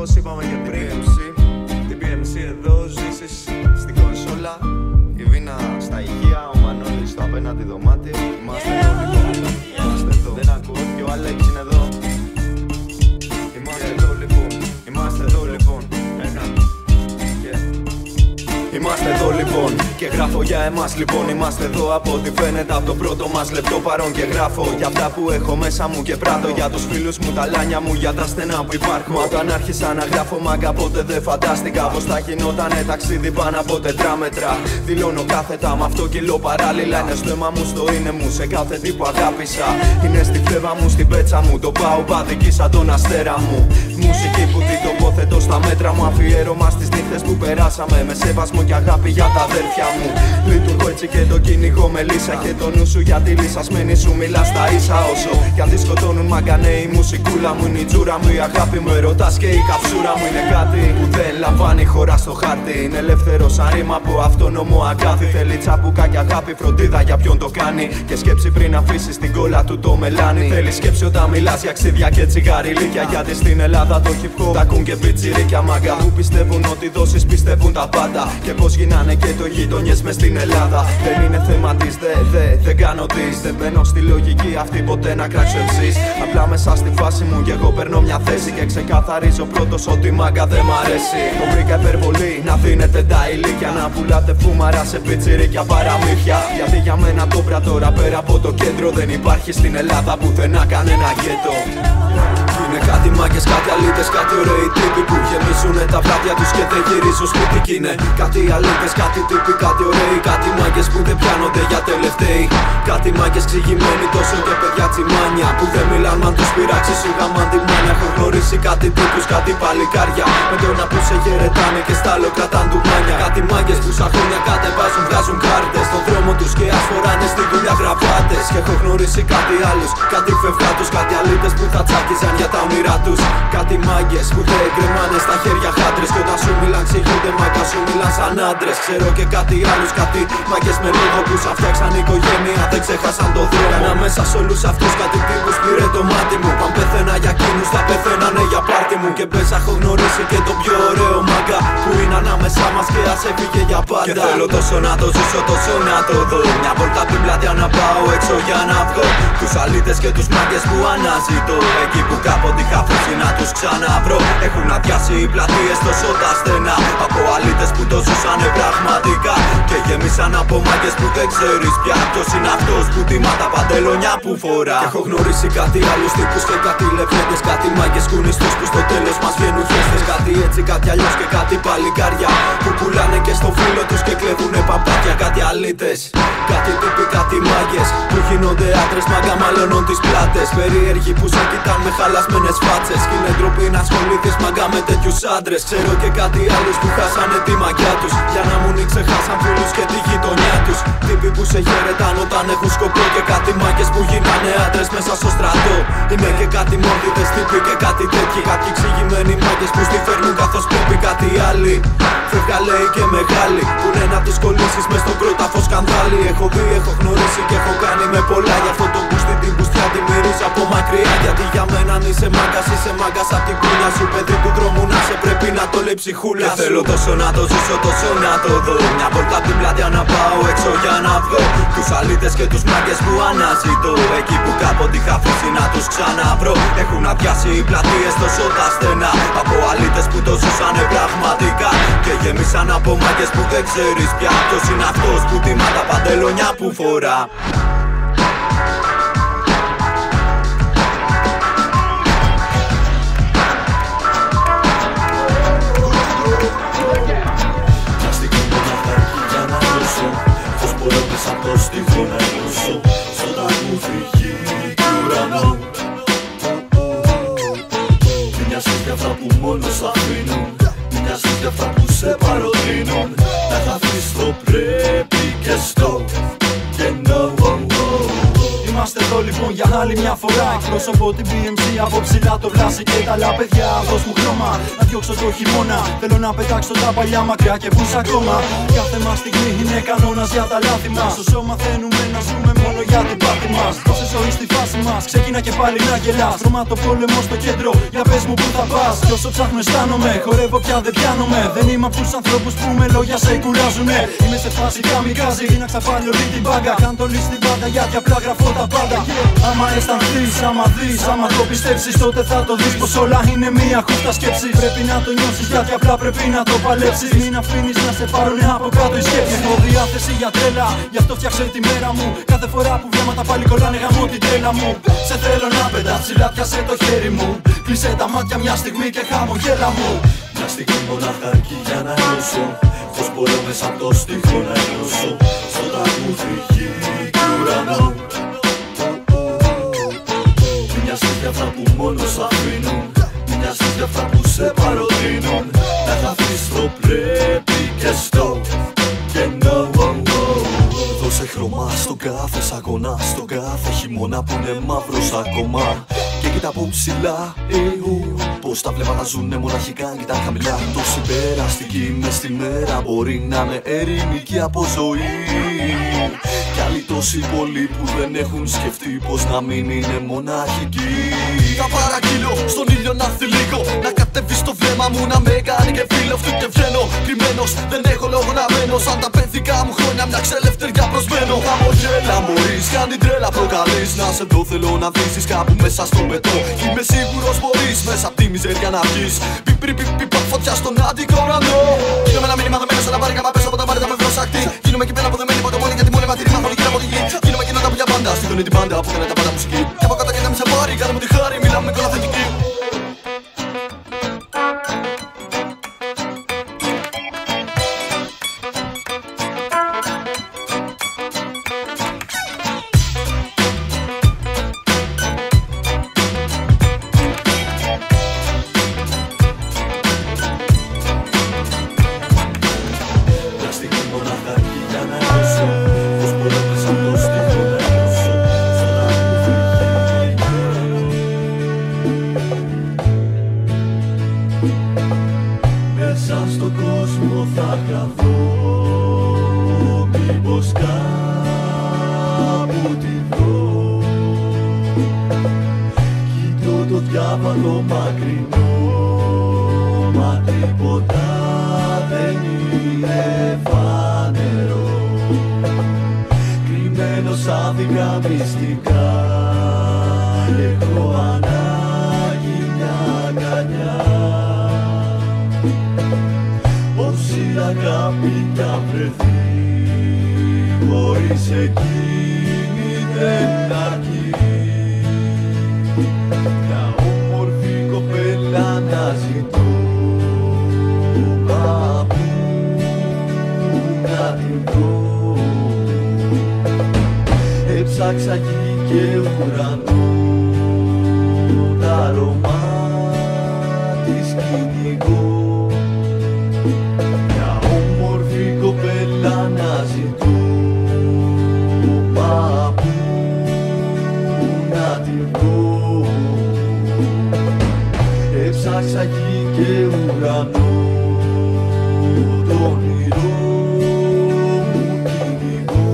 όπως είπαμε και πριν, την BMC εδώ, ζήσεις στην κονσόλα, η Βίνα στα ηχεία, ο Μανώλης στο απέναντι δωμάτιο. Είμαστε εδώ λοιπόν, είμαστε εδώ. Δεν ακούω και ο Άλεξ είναι εδώ. Είμαστε εδώ λοιπόν, είμαστε εδώ λοιπόν. Είμαστε εδώ λοιπόν και γράφω για εμάς λοιπόν. Είμαστε εδώ από ό,τι φαίνεται από το πρώτο μας λεπτό παρόν. Και γράφω για αυτά που έχω μέσα μου και πράττω. Για τους φίλους μου, τα λάνια μου, για τα στενά που υπάρχουν. Όταν άρχισα να γράφω μάγκα ποτέ δεν φαντάστηκα πως θα γινότανε ταξίδι πάνω από τετράμετρα. Δηλώνω κάθετα με αυτό κιλό παράλληλα. Είναι στο αίμα μου, στο είναι μου, σε κάθε τι που αγάπησα. Είναι στη φλέβα μου, στην πέτσα μου, το πάω παδική σαν τον αστέρα μου. Μουσική που την τοποθετώ στα μέτρα μου. Αφιέρωμα στις νύχτες που περάσαμε με σεβασμό και αγάπη για τα αδέρφια μου. Λειτουργώ έτσι και το κυνηγώ με λύσα. Και το νου σου για τη λυσασμένη σου μιλά στα ίσα. Όσο κι αν τη σκοτώνουν μαγκανέ, η μουσικούλα μου είναι η τζούρα μου, η αγάπη μου, ερωτάς και η καψούρα μου. Είναι κάτι που δεν λαμβάνει χώρα στο χάρτη. Είναι ελεύθερο σαν ρήμα από αυτόνομο αγκάθι. Θέλει τσαπούκα και αγάπη, φροντίδα για ποιον το κάνει. Και σκέψη πριν αφήσει την κόλλα του το μελάνι. Θέλει σκέψη όταν μιλά για ξύδια και τσιγαριλίκια. Γιατί στην Ελλάδα το hip hop τα ακούν και πιτσιρίκια. Μάγκα που πιστεύουν ότι δόσεις πιστεύουν τα πάντα. Και πως γίνανε και το γειτονιές μες στην Ελλάδα. Δεν είναι θέμα της δεν κάνω της. Δεν μπαίνω στη λογική αυτή ποτέ να κράξω εσείς. Απλά μέσα στη φάση μου και εγώ παίρνω μια θέση. Και ξεκαθαρίζω πρώτος ότι μάγκα δεν μ' αρέσει. Το βρήκα υπερβολή να δίνετε τα ηλίκια. Να πουλάτε φούμαρα σε πιτσιρίκια παραμύθια. Γιατί για μένα το πρατόρα πέρα από το κέντρο δεν υπάρχει στην Ελλάδα πουθενά κανένα γκέτο. Είναι κάτι μάγκες, κάτι αλήτες, κάτι ωραίοι τύποι που γεμίζουνε τα βράδια τους και δεν γυρίζουν σπίτι. Κι είναι κάτι αλήτες, κάτι τύποι, κάτι ωραίοι. Κάτι μάγκες που δεν πιάνονται για τελευταίοι. Κάτι μάγκες ξηγημένοι τόσο και παιδιά τσιμάνια που δεν μιλάν μαν τους πειράξει σου γαμάν τη μάνια. Έχω γνωρίσει κάτι τύπους, κάτι παλικάρια με το να που σε χαιρετάνε και στάλο κρατάν του μάνια. Κάτι μάγκες που σαν χρόνια κατεβάζουν, βγάζουν κάρτες στον δρόμο τους και ας φοράνε στη δουλειά γραβάτες. Και έχω γνωρίσει κάτι άλλους, κάτι φευγάτους, κάτι αλήτες που θα τσάκιζαν για τα όνειρά τους. Κάτι μάγκες που δεν κρεμάνε στα χέρια χάντρες. Και όταν σου μιλάν ξηγούνται μάγκα, σου μιλάν σαν άντρες. Ξέρω και κάτι άλλους, κάτι μάγκες με λόγο που σαν φτιάξαν οικογένεια, δεν ξέχασαν το δρόμο. Ανάμεσα σ' όλους αυτούς κάτι τύπους πήρε το μάτι μου. Παν πεθαίνα για εκείνους, θα πεθαίνανε για πάρτι μου. Και πες έχω γνωρίσει και το πιο ωραίο μάγκα που είναι ανάμεσά μας και ας έφυγε για πάντα. Και θέλω τόσο να το ζήσω, τόσο να το δω. Μια βόλτα απ' την πλατεία να πάω έξω για να βγω. Τους αλήτες και τους μάγκες που αναζητώ. Εκεί που κάποτε είχα αφήσει να τους ξαναβρω. Έχουν αδειάσει οι πλατείες τόσο τα στενά. Από αλήτες που το ζούσανε πραγματικά. Και γεμίσαν από μάγκες που δεν ξέρεις πια ποιος είναι αυτός που τιμά τα παντελόνια που φορά. Και έχω γνωρίσει κάτι άλλους τύπους και κάτι λεπτέντες. Κάτι μάγκες κουνιστούς που στο τέλος μας βγαίνουν φιέστες. Κάτι έτσι, κάτι αλλιώς και κάτι παλικάρια που πουλάνε και στο φίλο τους και κλέβουνε παπάκια. Κάτι αλήτες, κάτι τύποι, κάτι μάγκες που γίνονται άντρες, μάγκα μαλώνουν τις πλάτες. Περίεργοι που σε κοιτάν με χαλασμένες φάτσες. Κι είναι ντροπή να ασχολήθεις μάγκα με τέτοιους άντρες. Ξέρω και κάτι άλλους που χάσανε τη μαγιά τους. Για να μην ξεχάσαν φίλους και τη γειτονιά τους. Τύποι που σε χαιρετάν όταν έχουν σκοπό. Και κάτι μάγκες που γίνανε άντρες μέσα στο στρατό. Είναι και κάτι μόρδιδες τύποι και κάτι τέτοιοι. Κάποιοι εξηγημένοι μάγκες που στη φέρνουν καθώς πρέπει. Κάτι άλλοι φεύγα λέει και μεγάλοι που είναι να τους κολλήσεις μες στον κρόταφο σκανδάλι. Έχω δει, έχω γνωρίσει και έχω κάνει με πολλά. Γι' αυτό το μπούστι την μπουστιά τη μυρίζω από μακριά. Γιατί για μένα αν είσαι μάγκας απ' την κούνια σου. Παιδί του δρόμου να σε πρέπει να το λέει ψυχούλα. Και θέλω τόσο να το ζήσω, τόσο να το δω. Μια βόλτα απ' την πλατεία να πάω έξω για να βγω. Τους αλήτες και τους μάγκες που αναζητώ. Εκεί που κάποτε είχα αφήσει να τους ξαναβρω. Έχουν αδειάσει οι πλατείες τόσο τα στενά. Από αλήτες που το ζούσανε πραγματικά. Και γεμίσαν από μάγκες που δεν ξέρεις πια ποιος είναι αυτός που τιμά τα παντελόνια που φορά. Από το στίχο να ενώσω στο τραγούδι γη του ουρανού. Μην νοιάζεις για αυτά που μόνος αφήνουν. Μην νοιάζεις για αυτά που σε παροτρύνουν. Να χαθείς το πρέπει και στο κενό. Είμαστε εδώ λοιπόν για άλλη μια φορά. Εκπρόσωπο την BMC από ψηλά το βλάση και τα άλλα παιδιά. Δώσ' μου χρώμα να διώξω το χειμώνα. Θέλω να πετάξω τα παλιά μακριά και βούς ακόμα. Κάθε μας στιγμή είναι κανόνας για τα λάθη μας. Όσο μαθαίνουμε να ζούμε μόνο για την πάρτι μας. Δώσε ζωή στη φάση μας. Ξεκίνα και πάλι να γελάς. Ρώμα το πόλεμο στο κέντρο, για πες μου που θα πας. Κι όσο ψάχνω αισθάνομαι, χορεύω πια δεν πιάνομαι. Δεν είμαι απ' τους ανθρώπους που με λόγια σε κουράζουνε. Είμαι σε φάση καμικάζι, δίναξα πάλι όλη την μπάγκα. Κάν το λύση την πάντα γιατί απλά γραφώ τα πάντα. Άμα αισθανθείς, άμα δεις, άμα το πιστέψεις, τότε θα το δεις πως όλα είναι μία χούφτα σκέψη. Πρέπει να το νιώσεις γιατί απλά πρέπει να το παλέψεις. Μην αφήνεις να σε πάρουνε από κάτω οι σκέψεις. Έχω διάθεση για τρέλα, γι' αυτό φτιάξε τη μέρα μου. Κάθε φορά που βλέμματα πάλι κολλάνε γαμώ την τρέλα μου. Σε θέλω να πετά ψηλά, πιάσε το χέρι μου. Κλείσε τα μάτια μια στιγμή και χαμογέλα μου. Μια στιγμή μονάχα αρκεί για να νιώσω πως μπορώ μέσα από το στίχο να νιώσω. Στο τραγούδι γη και ουρανό. Μοιάζεις για αυτά που μόνο σ' αφήνουν. Μοιάζεις για αυτά που σε παροτρύνουν. Να χαθείς το πρέπει και στο κενό. Δώσε χρώμα στον κάθε αγώνα, στον κάθε χειμώνα που είναι μαύρος ακόμα. Και κοίτα από ψηλά, πως τα βλέμματα ζουνε μοναχικά, κοιτά χαμηλά. Τόση περαστική μες στη μέρα μπορεί να είναι ερημική από ζωή. Κι άλλοι τόσοι πολλοί που δεν έχουν σκεφτεί πως να μην είναι μοναχικοί. Θα παραγγείλω στον ήλιο να θυλίγω, να κατέβει στο βλέμμα μου να με κάνει και φίλο. Αυτού και βγαίνω κρυμμένος, δεν έχω λόγο να μένω. Σαν τα παιδικά μου χρόνια μια ξελευθεριά προσμένω. Χαμογέλα μπορείς, κάνει τρέλα προκαλείς. Να σε δω θέλω να δεις κάπου μέσα στο μετρό. Κι είμαι σίγουρος μπορείς μέσα απ' τη μιζέρια να βγεις. Πιπ φωτιά στον άδικο ουρανό. Γίνομαι ένα μήνυμα δεμένο σε ένα μπάρι, κάμα πέσω από τα μπάρι τα με βροσακτή. Γίνομαι εκεί πέρα που δεν μένει ποτέ μόνη γιατί μόνη μα τη ρήμα χωρί από τη γη. Γίνομαι εκείνο τα πουλιά πάντα, στη γωνή την πάντα που κάνει τα πάντα μουσική. Και από κάτω και να μη σε πάρει, κάνε μου τη χάρη, μιλάμε με κολαθετική. Μέσα στον κόσμο θα χαθώ, μήπως κάπου τη δω. Κοιτώ το διάβαλο μακρινό, μα τίποτα δεν είναι φανερό. Κρυμμένος άδικα μυστικά, έχω ανάγκη μια αγκαλιά. Όση αγάπη κι αν βρεθεί, χωρίς εκείνη δεν αρκεί. Μια όμορφη κοπέλα να ζητώ, μα πού να την δω. Έψαξα γη και ουρανό, τα αρώμα της κυνηγώ. Μια όμορφη κοπέλα να ζητώ, μα πού να την βρω. Έψαξα γη και ουρανό, το όνειρό μου κυνηγώ.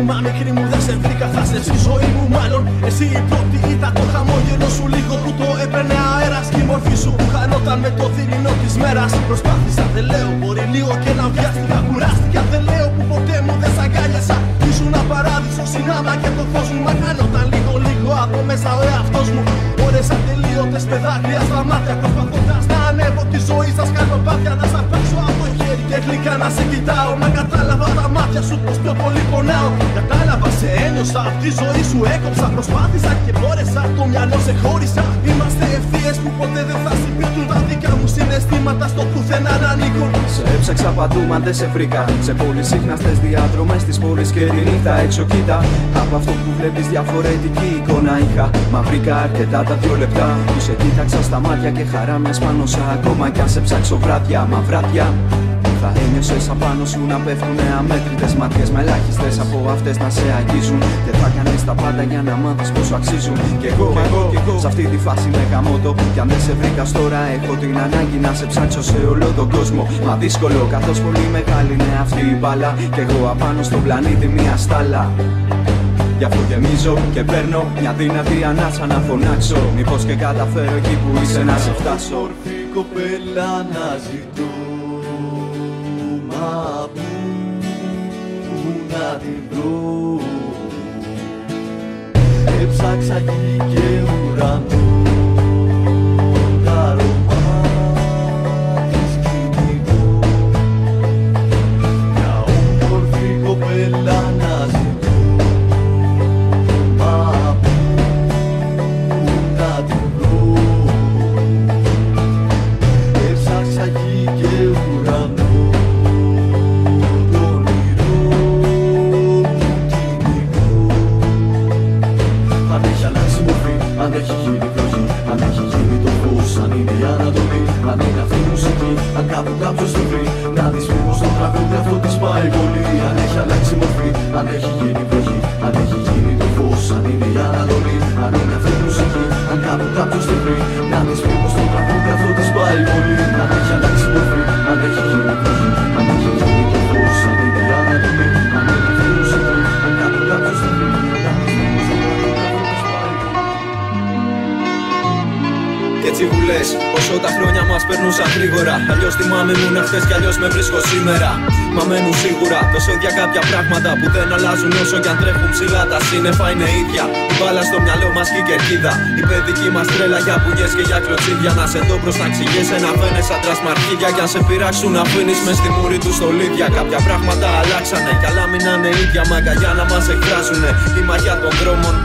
Μα μικρή μου δεν σε βρήκα, θα σε στη ζωή μου μάλλον. Εσύ η πρώτη ήταν το χαμόγελο σου λίγο που το έπαιρνε αέρας. Κι η μορφή σου που χανόταν με το θηρινό της μέρας. Προσπάθησα, δεν λέω, μπορεί λίγο και να βιάστηκα. Κουράστηκα, δεν λέω που ποτέ μου δεν σ' αγκάλιασα. Ήσουν ένα παράδεισο συνάμα και το φως μου. Μα χανόταν λίγο από μέσα ο εαυτός μου. Ώρες ατελείωτες με δάκρυα στα μάτια. Προσπαθώντας να ανέβω τη ζωή σας σκαλοπάτια. Να σ' αρπάξω από το χέρι και γλυκά να σε κοιτάω. Μα κατάλαβα τα μάτια σου πως πιο πολύ πονάω. Κατάλαβα, σε ένιωσα, απ' τη ζωή σου έκοψα. Προσπάθησα και μπόρεσα, το μυαλό σε χώρισα. Είμαστε ευθείες που ποτέ δεν θα συμπίπτουν τα δικά μου συναισθήματα στο πουθενά να ανήκουν. Σε έψαξα παντού μα δεν σε βρήκα. Σε πολυσύχναστες διαδρομές της πόλης και τη νύχτα έξω κοίτα. Από αυτό που βλέπεις διαφορετική εικόνα είχα. Μα βρήκα αρκετά τα 2 λεπτά που σε κοίταξα στα μάτια και χαρά μια σπάνωσα. Ακόμα κι αν σε ψάξω βράδια μα βράδια. Θα ένιωσες απάνω σου να πέφτουνε αμέτρητες ματιές με ελάχιστες από αυτές να σε αγγίζουν. Και θα κάνεις τα πάντα για να μάθεις πόσο αξίζουν. Κι εγώ σε αυτή τη φάση με γαμώτο. Κι αν δεν σε βρήκα τώρα έχω την ανάγκη να σε ψάξω σε όλο τον κόσμο. Μα δύσκολο καθώς πολύ μεγάλη είναι αυτή η μπάλα. Κι εγώ απάνω στον πλανήτη μια στάλα. Γι' αυτό γεμίζω και παίρνω μια δυνατή ανάσα να φωνάξω. Μήπως και καταφέρω εκεί που είσαι να σε φτάσω. Ορφή κοπέλα να ζητώ. Μα πού να την βρω. Έψαξα γη και ουρανό. Τα αρώμα της κυνηγώ. Μια όμορφη κοπέλα να ζητώ. Μα πού να την βρω. Έψαξα γη και ουρανό. Αν έχει γίνει βροχή, αν έχει γίνει το φως, αν είναι η Ανατολή, αν είναι αυτή η μουσική, αν κάπου κάποιος το βρει, να δεις μήπως το τραγούδι αυτό της πάει πολύ. Αν έχει αλλάξει μορφή, αν έχει γίνει βροχή, αν έχει γίνει το φως, αν είναι η Ανατολή, αν είναι αυτή η μουσική, αν κάπου κάποιος το βρει, να δεις μήπως το τραγούδι αυτό της πάει πολύ. Αν έχει αλλάξει μορφή, αν έχει γίνει βροχή, αν έχει γίνει το φως, αν είναι η Ανατολή, αν είναι αυτή η μουσική, αν κάπου κάποιος το βρει, να δεις μήπως το τραγούδι αυτό της πάει πολύ. Κι έτσι που λες, όσο τα χρόνια μας περνούσαν γρήγορα. Αλλιώς θυμάμαι ήμουν χθες κι αλλιώς με βρίσκω σήμερα. Μα μένουν σίγουρα τόσο ίδια κάποια πράγματα που δεν αλλάζουν όσο κι αν τρέχουν ψηλά. Τα σύννεφα είναι ίδια. Η μπάλα στο μυαλό μας και η κερκίδα. Η παιδική μας τρέλα για πουνιές και για κλωτσίδια. Να σε δω προς να ξηγέσαι να φαίνεσαι άντρας μ' αρχίδια. Κι αν σε πειράξουν να αφήνεις μες στη μούρη του στολίδια. Κάποια πράγματα αλλάξανε κι άλλα μείνανε ίδια. Μα αγκαλιά να μας εκφράζουνε. Η μαγιά των δρόμων.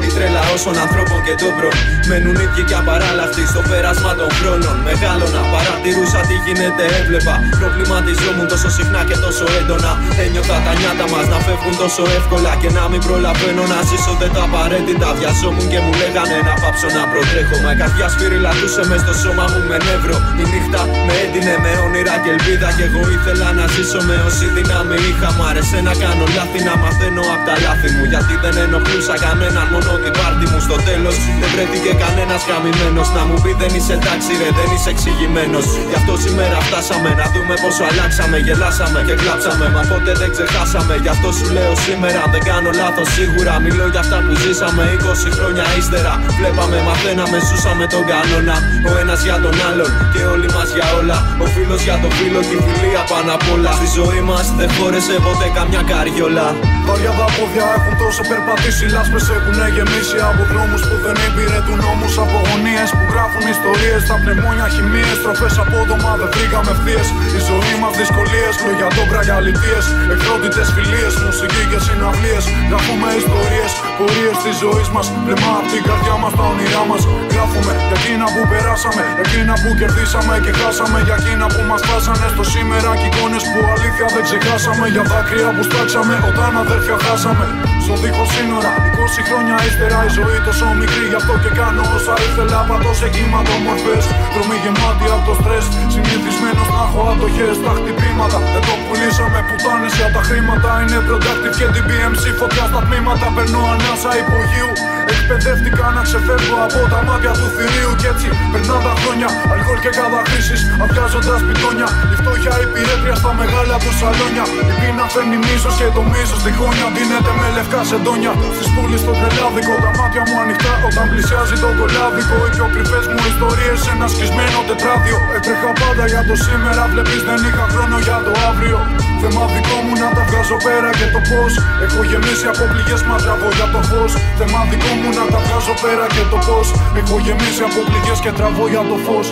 Η τρέλα όσων ανθρώπων και ντόπρων μένουν ίδιοι κι απαράλλαχτοι στο πέρασμα των χρόνων. Μεγάλωνα, παρατηρούσα τι γίνεται, έβλεπα. Προβληματιζόμουν τόσο συχνά και τόσο έντονα. Ένιωθα τα νιάτα μας να φεύγουν τόσο εύκολα. Και να μην προλαβαίνω να ζήσω δεν τα απαραίτητα. Βιαζόμουν και μου λέγανε να πάψω να προτρέχω. Μα η καρδιά σφυριλατούσε μες στο σώμα μου με νεύρο. Η νύχτα με έντυνε με όνειρα και ελπίδα. Κι εγώ ήθελα να ζήσω με όση δύναμη είχα. Μ' άρεσε να κάνω λάθη, να μαθαίνω απ' τα λάθη μου. Γιατί δεν ενοχλούσα κανέναν, μόνο την πάρτι μου. Στο τέλος δεν βρέθηκε κανένας χαμημένος. Να μου πει δεν είσαι εντάξει ρε, δεν είσαι εξηγημένος. Γι' αυτό σήμερα φτάσαμε να δούμε πόσο αλλάξαμε. Γελάσαμε και κλάψαμε, μα ποτέ δεν ξεχάσαμε. Γι' αυτό σου λέω σήμερα, δεν κάνω λάθος σίγουρα. Μιλώ για αυτά που ζήσαμε 20 χρόνια ύστερα. Βλέπαμε, μαθαίναμε, ζούσαμε τον κανόνα. Ο ένας για τον άλλον και όλοι μας για όλα. Ο φίλος για τον φίλο και η φιλία πάνω απ' όλα. Στη ζωή μας δεν χώρεσε ποτέ καμιά καριόλα. Βαριά τα πόδια έχουν τόσο περπατήσει. Λάσπες έχουν γεμίσει από δρόμους που δεν υπηρετούν νόμους. Από γωνίες που γράφουν ιστορίες. Τα πνευμόνια χημίες, τροφές απόδομα δεν βρήκαμε ευθείες. Η ζωή μας δυσκολίες, λόγια ντόμπρα για αλητίες. Εκδότητες φιλίες, μουσική και συναυλίες. Γράφουμε ιστορίες, πορείες της ζωής μας. Βλεμά απ' την καρδιά μας, τα όνειρά μας. Γράφουμε για εκείνα που περάσαμε, εκείνα που κερδίσαμε και χάσαμε. Για εκείνα που μας φτάσανε στο σήμερα και εικόνες που αλήθεια δεν ξεχάσαμε. Για δάκρυα που στάξαμε όταν αδέρφια χάσαμε. Στον δίχως σύνορα, 20 χρόνια ύστερα η ζωή τόσο μικρή. Γι' αυτό και κάνω όσα ήθελα, πατώ σε κύματομορφές. Δρομοί γεμάτοι από το στρες, συνηθισμένος να έχω αντοχές. Τα χτυπήματα δεν το πουλήσαμε, πουτάνες για τα χρήματα. Είναι productive και την BMC φωτιά στα τμήματα. Περνώ ανάσα υπογείου. Εκπαιδεύτηκα να ξεφεύγω από τα μάτια του θηρίου. Κι έτσι περνά τα χρόνια, αλκοόλ και καταχρήσεις. Αδειάζοντας πιτόνια, η φτώχεια υπηρέτρια στα μεγάλα του σαλόνια. Η πείνα φέρνει μίσος και το μίσος τη χώνια δίνεται με λευκά σεντόνια. Στις πόλεις στο τρελάδικο, τα μάτια μου ανοιχτά όταν πλησιάζει το κολάδικο. Οι πιο κρυφές μου ιστορίες σε ένα σκισμένο τετράδιο. Έτρεχα πάντα για το σήμερα, βλέπεις δεν είχα χρόνο για το αύριο. Θέμα δικό μου να τα βγάζω πέρα και το πώς. Έχω γεμίσει από πληγές, μα τραβώ για το φως. Θέμα δικό μου να τα βγάζω πέρα και το πώς. Έχω γεμίσει από πληγές και τραβώ για το φως.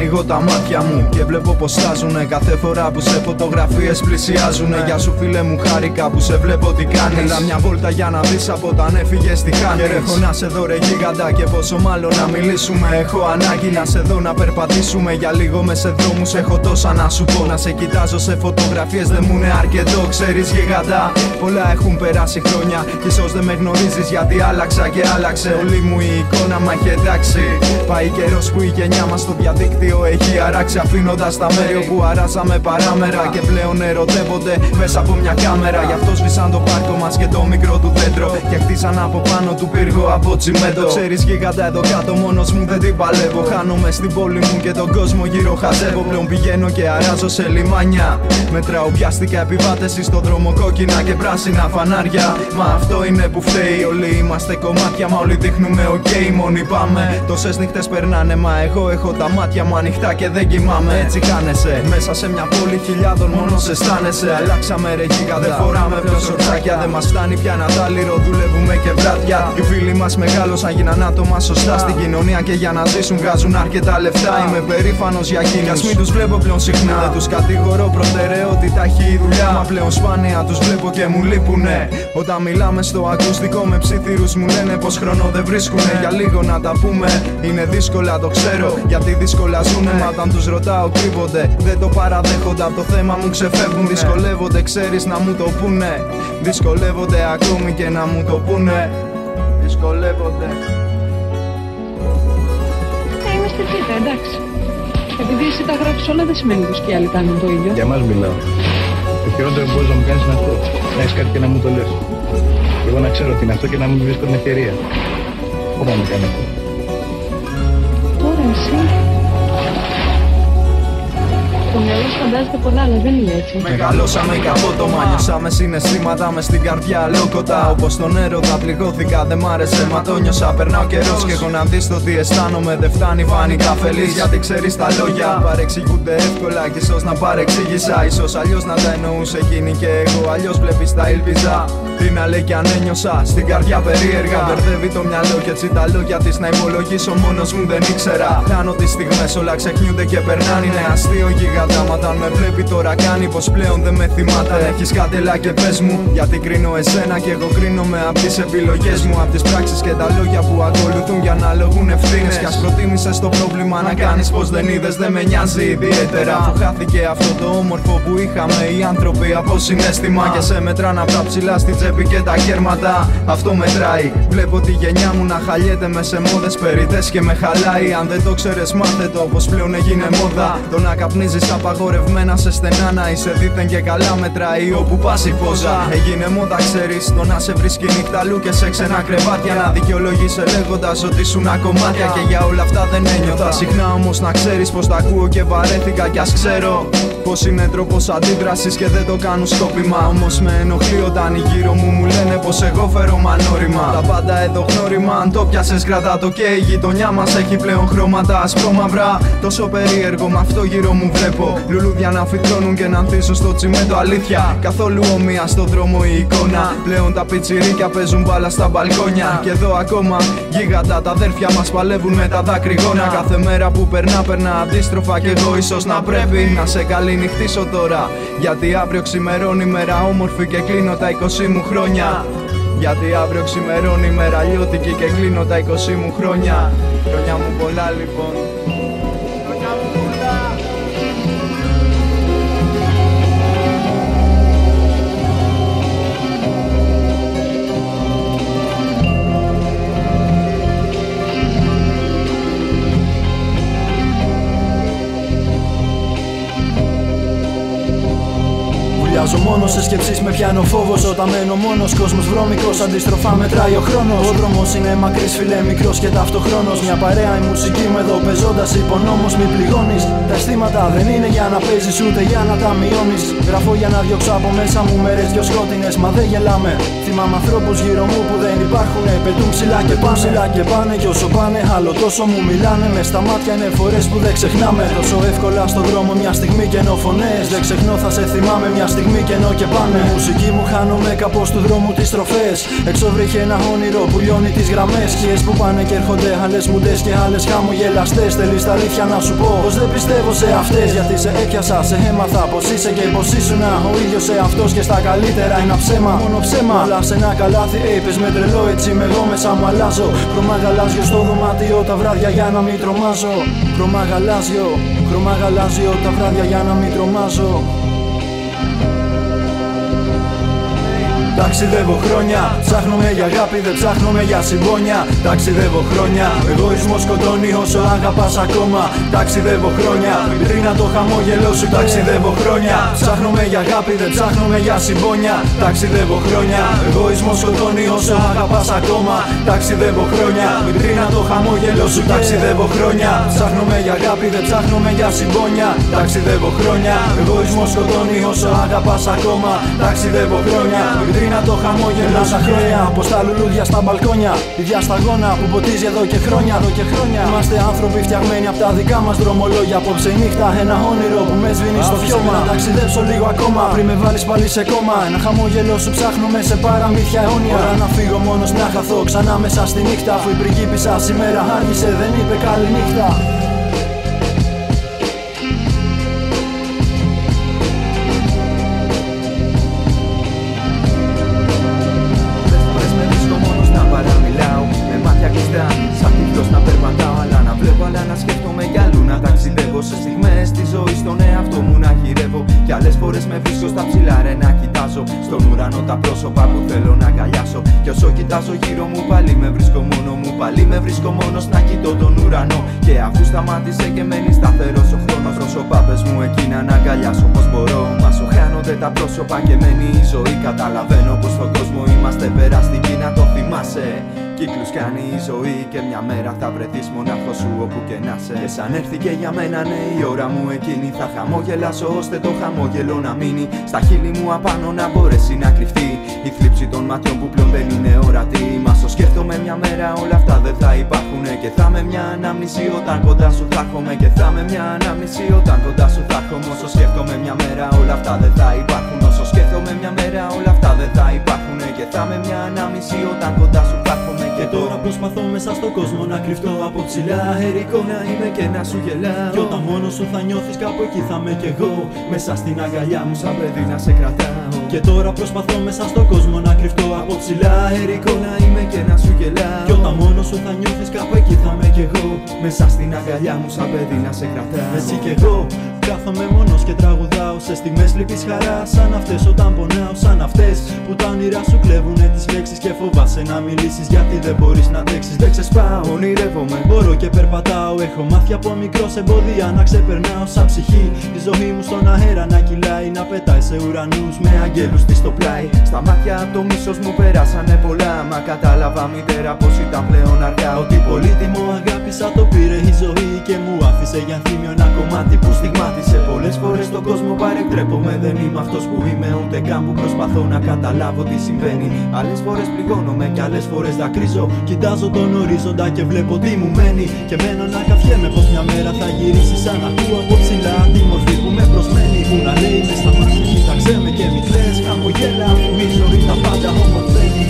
ανοίγω τα μάτια μου και βλέπω πως στάζουνε κάθε φορά που σε φωτογραφίες πλησιάζουνε. Γεια σου φίλε μου, χάρηκα που σε βλέπω τι κάνεις. Έλα μια βόλτα για να δεις από όταν έφυγες τι χάνεις. Και έχω να σε δω ρε γίγαντα και πόσο μάλλον να μιλήσουμε. Έχω ανάγκη να σε δω να περπατήσουμε για λίγο μες σε δρόμους. Έχω τόσα να σου πω. Να σε κοιτάζω σε φωτογραφίες δεν μου είναι αρκετό. Ξέρεις γίγαντα, πολλά έχουν περάσει χρόνια κι ίσως δεν με γνωρίζεις γιατί άλλαξα και άλλαξε όλη μου η εικόνα. Μα έχει εντάξει, πάει καιρός που η γενιά μας στο διαδίκτυο έχει αράξει, αφήνοντας τα μέρη όπου αράζαμε παράμερα και πλέον ερωτεύονται μέσα από μια κάμερα. Γι' αυτό σβήσαν το πάρκο μας και το μικρό του δέντρο και χτίσαν από πάνω του πύργο από τσιμέντο. Ξέρεις γίγαντα, εδώ κάτω μόνος μου δεν την παλεύω. Χάνομαι στην πόλη μου και τον κόσμο γύρω χαζεύω. Πλέον πηγαίνω και αράζω σε λιμάνια. Μετράω πιάστηκα επιβάτες στον δρόμο, κόκκινα και πράσινα φανάρια. Μα αυτό είναι που φταίει, όλοι είμαστε κομμάτια. Μα όλοι δείχνουμε ok, μόνοι πάμε. Τόσες νύχτες περνάνε, μα εγώ έχω τα μάτια μου ανοιχτά και δεν κοιμάμαι. Έτσι χάνεσαι μέσα σε μια πόλη χιλιάδων, μόνος αισθάνεσαι. Αλλάξαμε ρε γίγαντα, δεν φοράμε πλέον σορτσάκια. Δεν μας φτάνει πια να τα λίρο, δουλεύουμε και βράδια. Οι φίλοι μας μεγάλωσαν, γίναν άτομα σωστά στην κοινωνία και για να ζήσουν βγάζουν αρκετά λεφτά. Είμαι περήφανος για εκείνους, ας μην τους βλέπω πλέον συχνά. Δεν τους κατηγορώ, προτεραιότητα έχει η δουλειά. Μα πλέον σπάνια τους βλέπω και μου λείπουνε. Όταν μιλάμε στο ακουστικό με ψιθύρους μου λένε πως χρόνο δεν βρίσκουνε. Για λίγο να τα πούμε, είναι δύσκολα το ξέρω γιατί δύσκολα ζουνε. Μα όταν τους ρωτάω κρύβονται, δεν το παραδέχονται, από το θέμα μου ξεφεύγουν. Δυσκολεύονται, ξέρεις να μου το πούνε. Δυσκολεύονται ακόμη και να μου το πούνε. Δυσκολεύονται. Είμαστε φίλοι, εντάξει. Επειδή εσύ τα γράφεις όλα δεν σημαίνει πως και οι άλλοι κάνουν το ίδιο. Για μας μιλάω. Το χειρότερο που μπορείς να μου κάνεις είναι αυτό. Να έχεις κάτι και να μου το λες. Εγώ να ξέρω τι είναι αυτό και να μην βρίσκω την ευκαιρία. Πώς να μου κάνει αυτό. Τώρα εσύ το μυαλό σου φαντάζεται πολλά, αλλά δεν είναι έτσι. Μεγαλώσαμε καπότομα, νιώσαμε συναισθήματα μες στην καρδιά αλόκοτα. Όπως τον έρωτα πληγώθηκα, δεν μ' άρεσε, μα το νιώσα. Περνάω καιρός και έχω να δεις το τι αισθάνομαι. Δεν φτάνει φάνη καφελής, γιατί ξέρεις τα λόγια παρεξηγούνται εύκολα κι ίσως να παρεξήγησα. Ίσως αλλιώς να τα εννοούσε εκείνη και εγώ αλλιώς βλέπεις τα ήλπιζα. Τι να λέει κι αν ένιωσα στην καρδιά περίεργα. Μπερδεύει το μυαλό κι έτσι τα λόγια της να υπολογίσω μόνος μου δεν ήξερα. Κάνω τις στιγμές όλα ξεχνιούνται και περνάνε. Είναι αστείο γίγαντα, μα όταν με βλέπει τώρα κάνει πως πλέον δεν με θυμάται. Έχεις κάτι έλα και πες μου, γιατί κρίνω εσένα και εγώ κρίνομαι απ' τις επιλογές μου. Απ' τις πράξεις και τα λόγια που ακολουθούν για να λογούν ευθύνες. Κι ας προτίμησες το πρόβλημα να κάνεις πως δεν είδες, δεν με νοιάζει ιδιαίτερα. Αφού χάθηκε αυτό το όμορφο που είχαμε οι άνθρωποι από συναίσθημα. Και σε μετράνε απ' τα ψηλά στη τσέπη και τα κέρματα. Αυτό μετράει. Βλέπω τη γενιά μου να χαλιέται με σε μόδες περιττές και με χαλάει. Αν δεν το ξέρεις μάθε το πως πλέον έγινε μόδα. Το να καπνίζεις απαγορευμένα σε στενά, να είσαι δίθεν και καλά μετράει όπου πας η πόζα. Έγινε μόδα ξέρεις, το να σε βρίσκει νύχτα αλλού και σε ξένα κρεβάτια. Να δικαιολογείσαι λέγοντας ότι ήσουν κομμάτια και για όλα αυτά δεν ένιωθα. Συχνά όμως να ξέρεις πως τα ακούω και βαρέθηκα κι ας ξέρω πως είναι τρόπος αντίδρασης και δεν το κάνουν σκόπιμα. Όμως με ενοχλεί όταν οι γύρω μου λένε πως εγώ φέρω μανόριμα. Τα πάντα εδώ γνώριμα, αν το πιάσες κρατά το και η γειτονιά μας έχει πλέον χρώματα ασπρόμαυρα. Τόσο περίεργο με αυτό γύρω μου βλέπω. Λουλούδια να φυτρώνουν και να ανθίσουν στο τσιμέντο, αλήθεια. Καθόλου ομοία στο δρόμο η εικόνα. Πλέον τα πιτσιρίκια παίζουν μπάλα στα μπαλκόνια. Και εδώ ακόμα γίγαντα τα αδέρφια μας παλεύουν με τα δάκρυγόνα. Κάθε μέρα που περνά αντίστροφα κι εγώ ίσως να πρέπει να σε καληνυχτήσω τώρα. Γιατί αύριο ξημερώνει μέρα όμορφη και κλείνω τα 20 μου χρόνια. Γιατί αύριο ξημερώνει μέρα λιώτικη και κλείνω τα 20 μου χρόνια. Χρόνια μου πολλά λοιπόν. Χρόνια μου πολλά. Βουλιάζω μόνος σε σκέψεις με πιάνω φόβος. Όταν μένω μόνος, κόσμος βρώμικος, αντίστροφα μετράει ο χρόνος. Ο δρόμος είναι μακρύς φίλε, μικρός και ταυτοχρόνος. Μια παρέα η μουσική μου εδώ παίζοντας υπονόμος μη πληγώνεις. Τα αισθήματα δεν είναι για να παίζεις ούτε για να τα μειώνεις. Γράφω για να διώξω από μέσα μου μέρες δυο σκότεινες, μα δεν γελάμε. Θυμάμαι ανθρώπους γύρω μου που δεν υπάρχουνε. Πετούν ψηλά και πάνε κι όσο πάνε άλλο τόσο μου μιλάνε. Μες στα μάτια είναι φορές που δεν ξεχνάμε. Τόσο εύκολα στον δρόμο μια στιγμή και ενώ φωνές. Δεν ξεχνώ θα σε θυμάμαι μια στιγμή και ενώ και πάνε. Μουσική μου χάνομαι κάπως του δρόμου τις στροφές. Έξω βρέχει ένα όνειρο που λιώνει τις γραμμές. Σκιές που πάνε και έρχονται, άλλες μουντές και άλλες χαμογελαστές. Θέλεις τα αλήθεια να σου πω πως δεν πιστεύω σε αυτές. Γιατί σε έπιασα, σε έμαθα πως είσαι και πως ήσουνα ο ίδιος σε αυτός και στα καλύτερα ένα ψέμα. Μόνο ψέμα, αλλά σε ένα καλάθι, πες με τρελό έτσι με εγώ μέσα μου αλλάζω. Χρώμα γαλάζιο στο δωμάτιο τα βράδια για να μην τρομάζω. Χρώμα γαλάζιο τα βράδια για να μην τρομάζω. Ταξιδεύω χρόνια, ψάχνομαι για αγάπη, δεν ψάχνομαι για συμπόνια. Ταξιδεύω χρόνια, εγωισμός σκοτώνει όσο αγαπάς ακόμα. Ταξιδεύω χρόνια, βιτρίνα το χαμόγελό σου. Ταξιδεύω χρόνια, ψάχνομαι για αγάπη, δεν ψάχνομαι για συμπόνια. Ταξιδεύω χρόνια, εγωισμός σκοτώνει όσο αγαπάς ακόμα. Ταξιδεύω χρόνια, βιτρίνα το χαμόγελό σου. Ταξιδεύω χρόνια, ψάχνομαι για αγάπη, δεν ψάχνομαι για συμπόνια. Ταξιδεύω χρόνια, εγωισμός σκοτώνει όσο αγαπάς ακόμα. Ταξιδεύω χρόνια, να το χαμόγελο όσα χρόνια. Πως τα λουλούδια στα μπαλκόνια, ίδια σταγόνα που ποτίζει εδώ και χρόνια. Είμαστε άνθρωποι φτιαγμένοι από τα δικά μας δρομολόγια. Απόψε η νύχτα ένα όνειρο που με σβήνει στο φιώμα. Να ταξιδέψω λίγο ακόμα πριν με βάλεις πάλι σε κόμμα. Ένα χαμόγελο σου ψάχνουμε σε παραμύθια αιώνια. Ώρα να φύγω μόνος να χαθώ ξανά μέσα στη νύχτα. Αφού η πριγκίπισσα σήμερα άργησε δεν είπε καλή νύχτα. Σαν τύφλος να περπατάω, αλλά να βλέπω, αλλά να σκέφτομαι κι αλλού. Να ταξιδεύω σε στιγμές της ζωής, στον εαυτό μου να γυρεύω. Κι άλλες φορές με βρίσκω στα ψηλά ρε να κοιτάζω στον ουρανό τα πρόσωπα που θέλω να αγκαλιάσω. Κι όσο κοιτάζω γύρω μου πάλι με βρίσκω μόνο μου. Πάλι με βρίσκω μόνος να κοιτώ τον ουρανό. Και αφού σταμάτησε και μένει σταθερός ο χρόνος, πρόσωπα πες μου εκείνα να αγκαλιάσω. Πως μπορώ, μα σου χάνονται τα πρόσωπα και μένει η ζωή. Καταλαβαίνω πως στον κόσμο είμαστε περαστικοί, να το θυμάσαι. Κύκλους κάνει η ζωή και μια μέρα θα βρεθείς μονάχος σου όπου και να σε. Και σαν έρθει και για μένα ναι η ώρα μου εκείνη, θα χαμόγελασω ώστε το χαμόγελο να μείνει στα χείλη μου απάνω, να μπορέσει να κρυφτεί η θλίψη των ματιών που πλέον δεν είναι ορατή. Μα στο σκέφτομαι μια μέρα όλα αυτά δεν θα υπάρχουνε. Και θα με μια ανάμνηση όταν κοντά σου θα έρχομαι. Και θα με μια ανάμνηση όταν κοντά σου θα έρχομαι. Όσο σκέφτομαι μια μέρα όλα αυτά δεν θα υπάρχουν. Όσο σκέφτομαι μια μέρα όλα αυτά δεν θα υπάρχουνε. Και θα με μια ανάμνηση όταν κοντά σου θα έρχομαι. Και τώρα προσπαθώ μέσα στον κόσμο να κρυφτώ από ψηλά. Αερικό να είμαι και να σου γελάω. Κι όταν μόνος σου θα νιώθεις κάπου εκεί θα είμαι κι εγώ. Μέσα στην αγκαλιά μου σαν παιδί να σε κρατάω. Και τώρα προσπαθώ μέσα στον κόσμο να κρυφτώ από ψηλά. Αερικό να είμαι και να σου γελάω. Κι όταν μόνος σου θα νιώθεις κάπου εκεί θα είμαι κι εγώ. Μέσα στην αγκαλιά μου σαν παιδί να σε κρατάω. Εσύ κι εγώ κάθομαι μόνος και τραγουδάω σε στιγμές λύπης χαρά. Σαν αυτές όταν πονάω, σαν αυτές που τα όνειρά σου κλέβουνε τις λέξεις. Και φοβάσαι να μιλήσεις γιατί δεν μπορείς να αντέξεις. Δεν ξεσπάω, ονειρεύομαι, μπορώ και περπατάω. Έχω μάθει από μικρός εμπόδια να ξεπερνάω. Σαν ψυχή τη ζωή μου στον αέρα να κυλάει. Να πετάει σε ουρανούς με αγγέλους της στο πλάι. Στα μάτια από το μίσος μου περάσανε πολλά. Μα κατάλαβα μητέρα πως ήταν πλέον αργά. Ότι πολύτιμο αγάπησα το πήρε η ζωή. Και μου άφησε για θύμιο ένα κομμάτι που στιγμάτισε. Πολλές φορές στον κόσμο παρεκτρέπομαι. Δεν είμαι αυτός που είμαι ούτε καν που προσπαθώ να καταλάβω τι συμβαίνει. Άλλες φορές πληγώνομαι κι άλλες φορές δακρύζω. Κοιτάζω τον ορίζοντα και βλέπω τι μου μένει. Και μένω να καφιέμαι πως μια μέρα θα γυρίσει. Σαν να ακούω από ψηλά τη μορφή που με προσμένει. Που να λέει μες στα μάτια κοίταξέ με και μη κλαις. Χαμογέλα αφού η ζωή τα πάντα ομορφαίνει.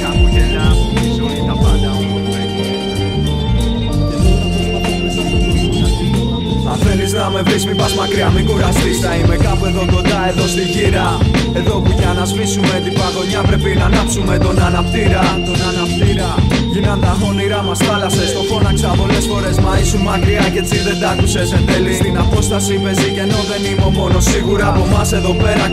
Χαμογέλα αφού η ζωή τα πάντα ομορφαίνει. Αν θέλεις να με βρεις μην πας μακριά, μην κουραστείς. Θα είμαι κάπου εδώ κοντά, εδώ στη γύρα. Εδώ που για να σβήσουμε την παγωνιά πρέπει να ανάψουμε τον αναπτήρα. Γίναν τα όνειρά μας θάλασσες. Το φώναξα πολλές φορές μα ήσουν μακριά και έτσι δεν τ' άκουσες εν τέλει. Στην απόσταση παίζει και ενώ δεν είμαι ο μόνος. Σίγουρα από εμάς εδώ πέρα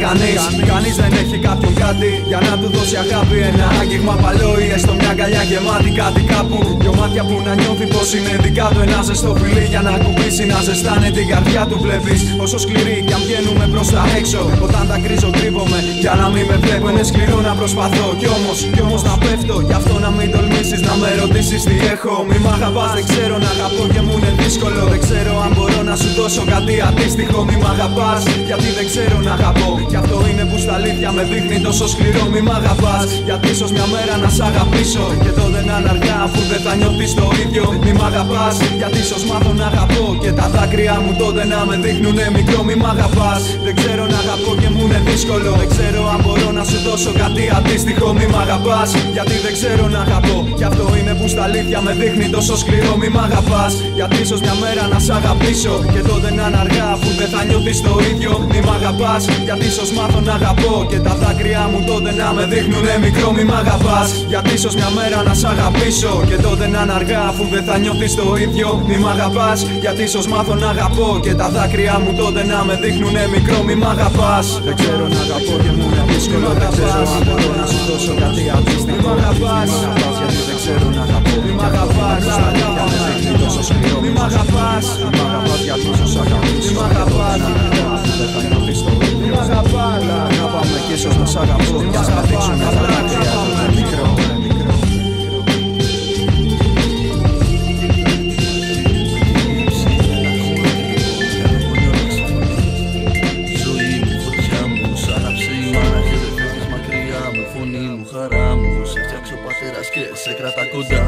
κανείς δεν έχει κάποιον κάτι για να του δώσει αγάπη. Ένα άγγιγμα παλαιό ή έστω μια αγκαλιά γεμάτη κάτι κάπου. Δυο μάτια που να νιώθει πως είναι δικά του. Ένα ζεστό φιλί για να κουμπίσει, να ζεστάνε την καρδιά του. Βλέπεις όσο σκληρή κι αν βγαίνουμε προς τα έξω. Όταν τα κρίζω κρύβομαι για να μην με βλέπω. Είναι σκληρό να προσπαθώ κι όμως να πέφτω. Γι' αυτό να μην τολμήσεις να με ρωτήσεις τι έχω. Μη μ' αγαπάς, δεν ξέρω να αγαπώ και μου είναι δύσκολο. Δεν ξέρω αν μπορώ να σου δώσω κάτι αντίστοιχο. Μη μ' αγαπάς, γιατί δεν ξέρω να αγαπώ. Κι αυτό είναι που στα αλήθεια με δείχνει τόσο σκληρό. Μη μ' αγαπάς, γιατί ίσως μια μέρα να σ' αγαπήσω. Και τότε να είναι αργά, αφού δεν θα νιώθεις το ίδιο. Μη μ' αγαπάς, γιατί ίσως μάθω να αγαπώ. Και τα δάκρυα μου τότε να με δείχνουνε μικρό. Μη μ' αγαπάς, δεν ξέρω να αγαπώ και μου είναι δύσκολο. Δεν ξέρω αν μπορώ να σου δώσω κάτι αντίστοιχο. Μη μ' αγαπάς, γιατί δεν ξέρω να αγαπώ. Κι αυτό είναι που στα αλήθεια με δείχνει τόσο σκληρό. Μη μ' αγαπάς, γιατί ίσως μια μέρα να σ' αγαπήσω. Και τότε να είναι αργά, αφού δεν θα νιώθεις το ίδιο. Μη μ' αγαπάς, γιατί ίσως μάθω να αγαπώ. Και τα δάκρυα μου τότε να με δείχνουνε μικρό. Μη μ' αγαπάς, γιατί ίσως μια μέρα να σ' αγαπήσω. Και τότε να είναι αργά, αφού δεν θα νιώθεις το ίδιο. Μη μ' αγαπάς, γιατί ίσως μάθω να αγαπώ. Και τα δάκρυα μου τότε να με δείχνουνε μικρό. Μη μ' αγαπάς, δεν ξέρω να αγαπώ και μου είναι δύσκολο. Δεν ξέρω αν μπορώ να σου δώσω κάτι αντίστοιχο. Μη μ' αγαπάς, γιατί δεν ξέρω να αγαπώ. Μη μ' αγαπάς, στα αλήθεια με δείχνει τόσο σκληρό. Μη μ' αγαπάς, γιατί ίσως αγαπήσω. Μη μ' αγαπάς, αφού δεν θα νιώθεις το ίδιο. Μη μ' αγαπάς, αγαπάμε κι ίσως να σ' αγαπώ. Κι ας κατήξουν τα δάκρυα του είναι μικρό. Και σε κρατά κοντά.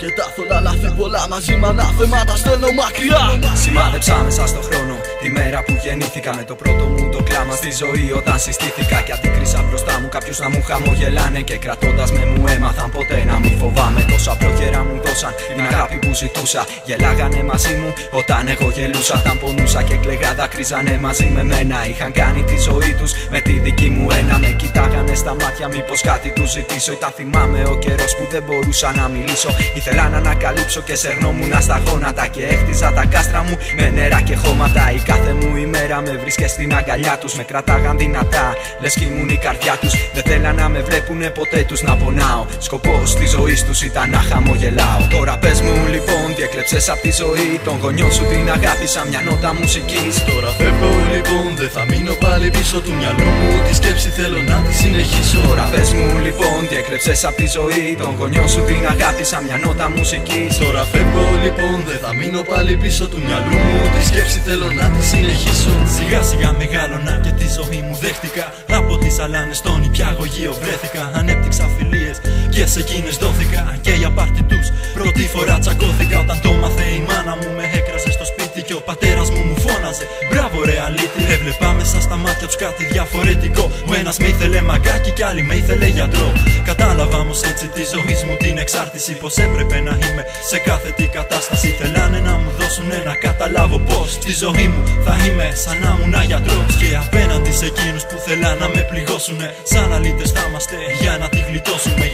Και τα θολά λάθη πολλά μαζί με ανάθεματα στέλνω μακριά. Σημάδεψα μέσα στο χρόνο τη μέρα που γεννήθηκα. Με το πρώτο μου το κλάμα στη ζωή όταν συστήθηκα. Και αντίκρισα μπροστά μου κάποιους να μου χαμογελάνε. Και κρατώντας με μου έμαθαν ποτέ να μην φοβάμαι. Τόσα προχέρα μου δώσαν την αγάπη που ζητούσα. Γελάγανε μαζί μου όταν εγώ γελούσα. Όταν πονούσα και κλαίγα δάκρυζανε μαζί με μένα. Είχαν κάνει τη ζωή τους με τη δική μου ένα. Με κοιτάγανε στα μάτια μήπως κάτι τους ζητήσω. Ήταν θυμάμαι ο καιρός που δεν μπορούσα να μιλήσω. Ήθελα να ανακαλύψω και σερνόμουν στα γόνατα. Και έχτιζα τα κάστρα μου με νερά και χώματα. Η κάθε μου ημέρα με βρίσκε στην αγκαλιά τους. Με κρατάγαν δυνατά, λες κι ήμουν η καρδιά τους. Δεν θέλαν να με βλέπουνε ποτέ τους να πονάω. Σκοπός της ζωής τους ήταν να χαμογελάω. Τώρα πες μου λοιπόν τι έκλεψες απ' τη ζωή των γονιών σου την αγάπη σαν μια νότα μουσικής. Τώρα φεύγω λοιπόν, δεν θα μείνω πάλι πίσω του μυαλού μου. Τη σκέψη θέλω να τη συνεχίσω. Τώρα πες μου λοιπόν τι έκλεψες απ' τη ζωή των γονιών σου την αγάπη σαν μια νότα μουσικής. Τώρα φεύγω λοιπόν, δεν θα μείνω πάλι πίσω του μυαλού μου. Τη σκέψη θέλω να τη συνεχίσω. Σιγά σιγά μεγάλωνα και τη ζωή μου δέχτηκα. Από τις αλάνες στον υπιαγωγείο βρέθηκα. Ανέπτυξα φιλίες και σε εκείνες δόθηκα. Και για πάρτι τους πρώτη φορά τσακώθηκα. Όταν το μάθε η μάνα μου με έκραζε στο σπίτι. Και ο πατέρας μου μου φώναζε μπράβο ρε αλήτη. Έβλεπα μέσα στα μάτια τους κάτι διαφορετικό. Ο ένας με ήθελε μαγκάκι κι άλλη με ήθελε γιατρό. Κατάλαβα όμως έτσι τη ζωή μου την εξάρτηση. Πως έπρεπε να είμαι σε κάθε τι κατάσταση. Θέλανε να μου δώσουν να καταλάβω πως στη ζωή μου θα είμαι σαν να ήμουν γιατρός. Και απέναντι σε εκείνους που θέλαν να με πληγώσουνε, σαν αλήτες θα είμαστε για να τη γλιτώσουμε.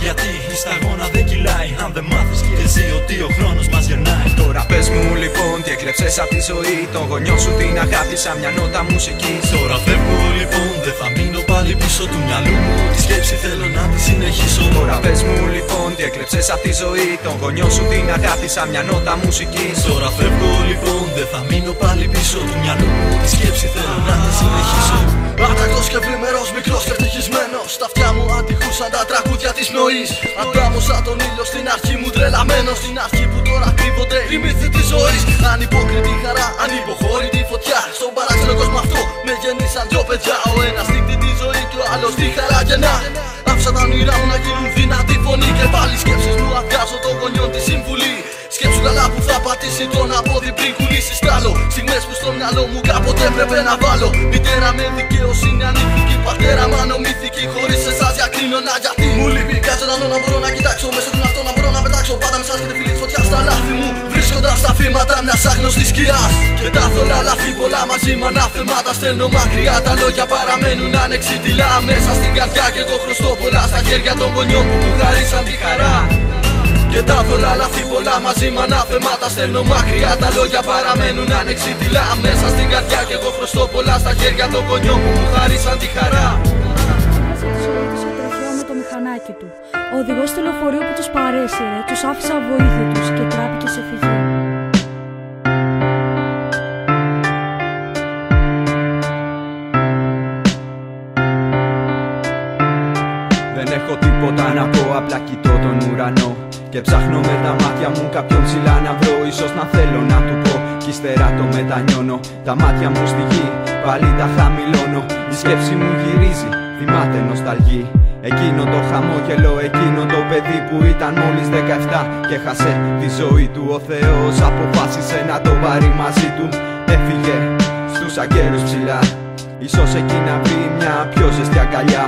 Γιατί η σταγόνα δεν κυλάει αν δεν μάθεις και εσύ ότι ο χρόνος μας γερνάει. Τώρα πες μου λοιπόν τι έκλεψες απ' τη ζωή των γονιών σου την αγάπη σαν μια νότα μουσικής. Τώρα φεύγω λοιπόν, δεν θα μείνω πάλι πίσω του μυαλού μου. Τη σκέψη θέλω να τη συνεχίσω. Τώρα πες μου λοιπόν τι έκλεψες απ' τη ζωή των γονιών σου την αγάπη σαν μια νότα μουσικής. Τώρα φεύγω λοιπόν, δεν θα μείνω πάλι πίσω του μυαλού μου. Τη σκέψη θέλω να τη συνεχίσω. Άτακτος και πλημερός, μικρός και ευτυχισμένος. Στα αυτιά μου αντιχούσαν τα τραγούδια της πνοής. Αντάμωσα τον ήλιο στην αρχή μου τρελαμένος. Στην αρχή που τώρα κρύβονται οι μύθοι της ζωής. Ανυπόκριτη χαρά, ανυποχώρητη φωτιά. Στον παράξενο κόσμο αυτό με γεννήσαν δυο παιδιά. Ο ένας δείχνει τη ζωή και ο άλλος τη χαρά γεννά. Άφησα τα όνειρά μου να γίνουν δυνατή φωνή. Και πάλι σκέψεις μου αδειάζω των γονιών τη συμβουλή. Σκέψου καλά που θα πατήσει τον απόδι πριν κουνήσει στάλο. Στιγμές που στο μυαλό μου κάποτε έπρεπε να βάλω. Μητέρα με δικαιοσύνη ανήθικη, πατέρα μάνο μυθική. Χωρίς εσάς διακρίνωνα γιατί μου λείπει. Κάτσε να μπορώ να κοιτάξω μέσα στον αυτό να μπορώ να πετάξω. Πάντα με εσάς και τη φίλη της φωτιάς στα λάθη μου. Βρίσκοντας τα βήματα μιας άγνωστης σκιάς. Και τα θολά λάθη πολλά μαζί με ανάθεματα στέλνω μακριά. Τα λόγια παραμένουν ανεξίτηλα μέσα στην καρδιά. Και εγώ χρωστώ πολλά στα χέρια των γονιών που μου χαρίσαν τη χαρά. Και τα θολά λάθη πολλά μαζί με ανάθεματα στέλνω μακριά. Τα λόγια παραμένουν ανεξίτηλα μέσα στην καρδιά. Και εγώ χρωστώ πολλά στα χέρια των γονιών που μου χαρίσαν τη χαρά. Με το μηχανάκι του. Ο οδηγός του λεωφορείου που τους παρέσυρε τους άφησε αβοήθητους και τράπηκε σε φυγή. Δεν έχω τίποτα να πω, απλά κοιτώ τον ουρανό και ψάχνω με τα μάτια μου κάποιον ψηλά να βρω. Ίσως να θέλω να του πω κι ύστερα το μετανιώνω. Τα μάτια μου στη γη, πάλι τα χαμηλώνω. Η σκέψη μου γυρίζει, θυμάται νοσταλγεί. Εκείνο το χαμόγελο, εκείνο το παιδί που ήταν μόλις 17 και χάσε τη ζωή του. Ο Θεός αποφάσισε να το πάρει μαζί του. Έφυγε στους αγγέλους ψηλά. Ίσως εκεί να βρει μια πιο ζεστή αγκαλιά.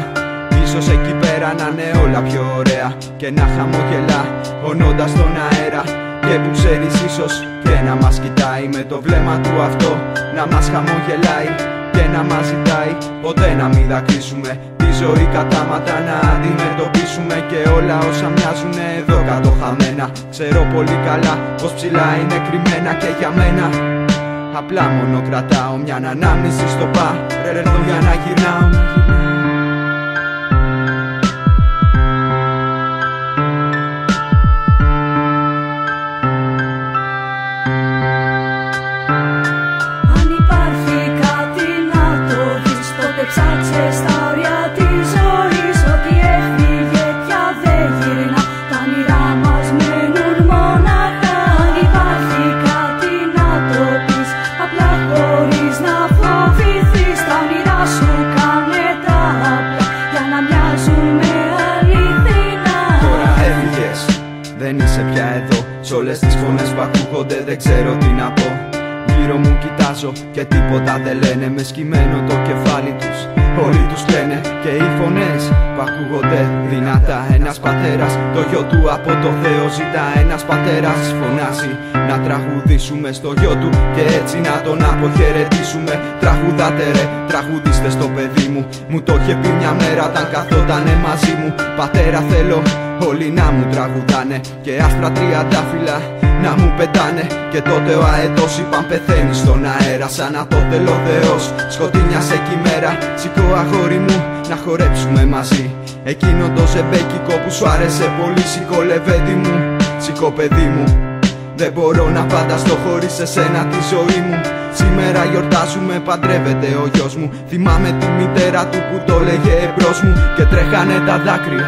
Ίσως εκεί πέρα να είναι όλα πιο ωραία και να χαμογελά πονώντας τον αέρα. Και που ξέρεις ίσως και να μας κοιτάει με το βλέμμα του αυτό, να μας χαμογελάει και να μας ζητάει ποτέ να μην δακρύσουμε. Τη ζωή κατάματα να αντιμετωπίσουμε και όλα όσα μοιάζουν εδώ κάτω χαμένα. Ξέρω πολύ καλά πως ψηλά είναι κρυμμένα και για μένα. Απλά μόνο κρατάω μια ανάμνηση στο παρελθόν για να γυρνάω. Αν υπάρχει κάτι να το δεις, τότε ψάξε στα όρια της ζωής. Ότι έφυγε πια δεν γυρνά, τα όνειρά μας μένουν μοναχά. Αν υπάρχει κάτι να το πεις, απλά χωρίς να φοβηθείς, τα όνειρά σου κάνε τα απλά για να μοιάζουμε αληθινά. Τώρα έφυγες, δεν είσαι πια εδώ. Σ' όλες τις φωνές που ακούγονται δεν ξέρω τι να πω. Γύρω μου κοιτάζω και τίποτα δεν λένε. Με σκυμμένο το κεφάλι τους όλοι τους κλαίνε. Και οι φωνές που ακούγονται δυνατά. Ένας πατέρας το γιο του από το Θεό ζητά. Ένας πατέρας φωνάζει να τραγουδήσουμε στο γιο του και έτσι να τον αποχαιρετήσουμε. Τραγουδάτε ρε, τραγουδίστε στο παιδί μου. Μου το είχε πει μια μέρα όταν καθότανε μαζί μου. Πατέρα θέλω όλοι να μου τραγουδάνε και άσπρα τριαντάφυλλα να μου πετάνε. Και τότε ο αετός είπαν πεθαίνει στον αέρα. Σαν να το θέλω Θεός σκοτεινιάσε εκεί μέρα. Σηκώ αγόρι μου να χορέψουμε μαζί. Εκείνο το ζεμπέκικο που σου άρεσε πολύ. Σηκώ λεβέντι μου, σηκώ παιδί μου. Δεν μπορώ να φανταστώ χωρίς εσένα τη ζωή μου. Σήμερα γιορτάζουμε, παντρεύεται ο γιος μου. Θυμάμαι τη μητέρα του που το λέγε εμπρός μου και τρέχανε τα δάκρυα.